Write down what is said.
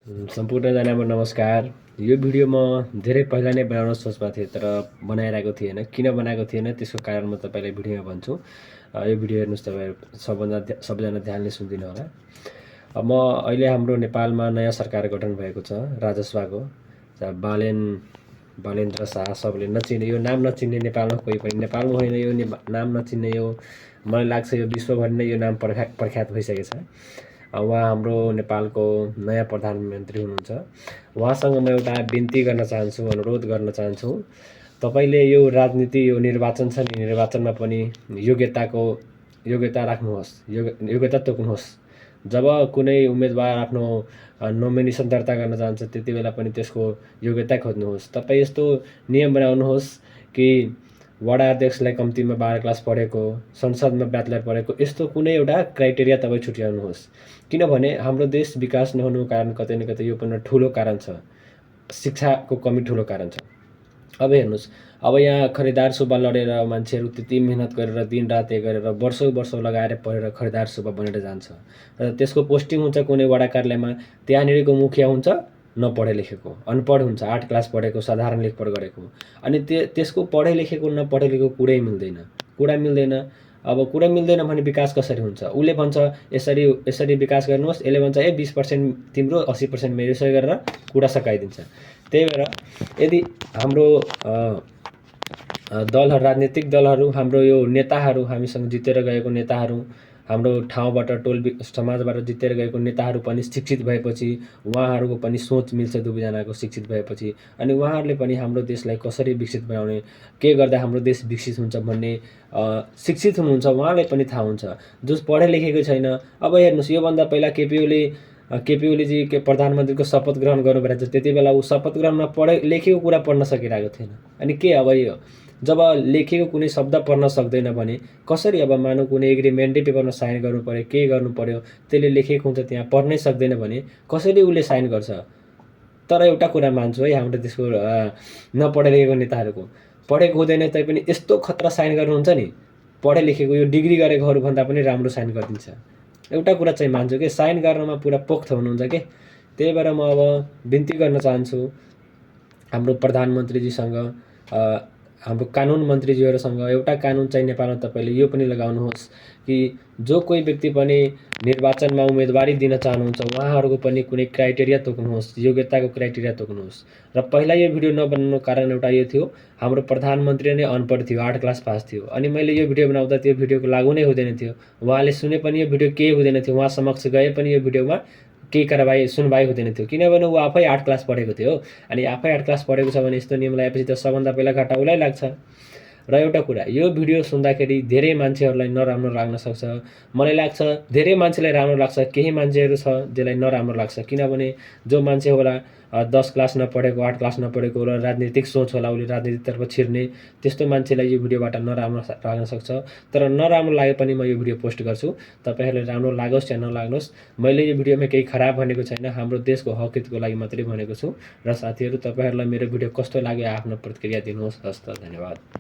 सम्पूर्णजनामा नमस्कार। यो भिडियो म धेरै पहिला नै बनाउन सोचमा थिएँ तर बनाइरहेको थिएन। किन बनाएको थिएन त्यसको कारण म तपाईँलाई भिडियोमा भन्छु। यो भिडियो हेर्नुहोस्, तपाईहरु सबैजना ध्यानले सुनिदिनु होला। म अहिले हाम्रो नेपालमा नयाँ सरकार गठन भएको छ राजसभाको। बालेन्द्र शाह, सबले नचिने, यो नाम नचिन्ने नेपालमा कोही पनि, नेपालमा होइन यो नाम नचिन्ने, यो मलाई लाग्छ यो विश्वभरि नै यो नाम प्रख्यात भइसकेको छ। उहाँ हाम्रो नेपालको नयाँ प्रधानमन्त्री हुनुहुन्छ। उहाँसँग म एउटा बिन्ती गर्न चाहन्छु, अनुरोध गर्न चाहन्छु। तपाईले यो राजनीति, यो निर्वाचन छ नि, निर्वाचनमा पनि योग्यता राख्नुहोस्, योग्यता तोक्नुहोस्। जब कुनै उम्मेदवार आफ्नो नोमिनेसन दर्ता गर्न जान्छ त्यति बेला पनि त्यसको योग्यता खोज्नुहोस्। तपाईँ यस्तो नियम बनाउनुहोस् कि वडा अध्यक्षलाई कम्तीमा 12 क्लास पढेको, संसदमा ब्याचलर पढेको, यस्तो कुनै एउटा क्राइटेरिया तपाईँ छुट्याउनुहोस्। किनभने हाम्रो देश विकास नहुनुको कारण कतै न कतै यो पनि ठुलो कारण छ। शिक्षाको कमी ठुलो कारण छ। अब हेर्नुहोस्, अब यहाँ खरिदार सुब्बा लडेर मान्छेहरू त्यति मेहनत गरेर दिनरात एक गरेर वर्षौं लगाएर पढेर खरिदार सुब्बा बनेर जान्छ र त्यसको पोस्टिङ हुन्छ कुनै वडा कार्यालयमा। त्यहाँनिरको मुखिया हुन्छ नपढे लेखेको, अनपढ हुन्छ, 8 क्लास पढेको, साधारण लेखपढ गरेको। अनि त्यसको पढे लेखेको नपढे लेखेको कुरा मिल्दैन। अब कुरा मिल्दैन भने विकास कसरी हुन्छ? उसले भन्छ यसरी विकास गर्नुहोस्, यसले भन्छ 20% तिम्रो 80% मेरो, यसरी गरेर कुरा सकाइदिन्छ। त्यही भएर यदि हाम्रो दलहरू, राजनीतिक दलहरू, हाम्रो यो नेताहरू, हामीसँग जितेर गएको नेताहरू, हाम्रो ठाउँबाट समाजबाट जितेर गएको नेताहरू पनि शिक्षित भएपछि, उहाँहरूको पनि सोच मिल्छ दुवैजनाको शिक्षित भएपछि, अनि उहाँहरूले पनि हाम्रो देशलाई कसरी विकसित बनाउने, के गर्दा हाम्रो देश विकसित हुन्छ भन्ने शिक्षित हुनुहुन्छ, उहाँलाई पनि थाहा हुन्छ। जो पढे लेखेको छैन, अब हेर्नुहोस्, योभन्दा पहिला केपी ओलीजी प्रधानमन्त्रीको शपथ ग्रहण गर्नुभएको छ, त्यति बेला ऊ शपथ ग्रहणमा लेखेको कुरा पढ्न सकिरहेको थिएन। अनि के अब यो जब लेखेको कुनै शब्द पढ्न सक्दैन भने कसरी, अब मानौ कुनै एग्रिमेन्टै पेपरमा साइन गर्नु पर्यो, के गर्नु पर्यो, त्यसले लेखेको हुन्छ त्यहाँ पढ्नै सक्दैन भने कसरी उसले साइन गर्छ? तर एउटा कुरा मान्छु है, हाम्रो देशको नपढे लेखेको नेताहरूको, पढेको हुँदैन तैपनि यस्तो खतरा साइन गर्नुहुन्छ नि, पढे लेखेको यो डिग्री गरेकोहरू भन्दा पनि राम्रो साइन गरिदिन्छ। एउटा कुरा चाहिँ मान्छु कि साइन गर्नमा पुरा पोख्त हुनुहुन्छ के। त्यही भएर म अब बिन्ती गर्न चाहन्छु हाम्रो प्रधानमन्त्रीजीसँग, हाम्रो कानुन मन्त्रीज्यूहरूसँग, एउटा कानुन चाहिँ नेपालमा तपाईँले यो पनि लगाउनुहोस् कि जो कोही व्यक्ति पनि निर्वाचनमा उम्मेदवारी दिन चाहनुहुन्छ उहाँहरूको पनि कुनै क्राइटेरिया तोक्नुहोस्, योग्यताको क्राइटेरिया तोक्नुहोस्। र पहिला यो भिडियो नबनाउनुको कारण एउटा यो थियो, हाम्रो प्रधानमन्त्री नै अनपढ थियो, 8 क्लास पास थियो। अनि मैले यो भिडियो बनाउँदा त्यो भिडियोको लागु नै हुँदैन थियो, उहाँले सुने पनि यो भिडियो केही हुँदैन थियो, उहाँ समक्ष गए पनि यो भिडियोमा केही सुनवाई हुँदैन थियो, किनभने ऊ आफै 8 क्लास पढेको थियो। अनि आफै 8 क्लास पढेको छ भने यस्तो नियम लगाएपछि त सबभन्दा पहिला घाटा उसलाई लाग्छ। र एउटा कुरा, यो भिडियो सुन्दाखेरि धेरै मान्छेहरूलाई नराम्रो लाग्न सक्छ। मलाई लाग्छ धेरै मान्छेलाई राम्रो लाग्छ, केही मान्छेहरू छ जसलाई नराम्रो लाग्छ। किनभने जो मान्छे होला 10 क्लास नपढेको, 8 क्लास नपढेको र राजनीतिक सोच होला, उसले राजनीतितर्फ छिर्ने, त्यस्तो मान्छेलाई यो भिडियोबाट नराम्रो लाग्न सक्छ। तर नराम्रो लागे पनि म यो भिडियो पोस्ट गर्छु। तपाईहरुलाई राम्रो लागोस् या नलाग्नुहोस्, मैले यो भिडियोमा केही खराब भनेको छैन, हाम्रो देशको हकहितको लागि मात्रै भनेको छु। र साथीहरु, तपाईहरुलाई मेरो भिडियो कस्तो लाग्यो आफ्नो प्रतिक्रिया दिनुहोस्। हस्त, धन्यवाद।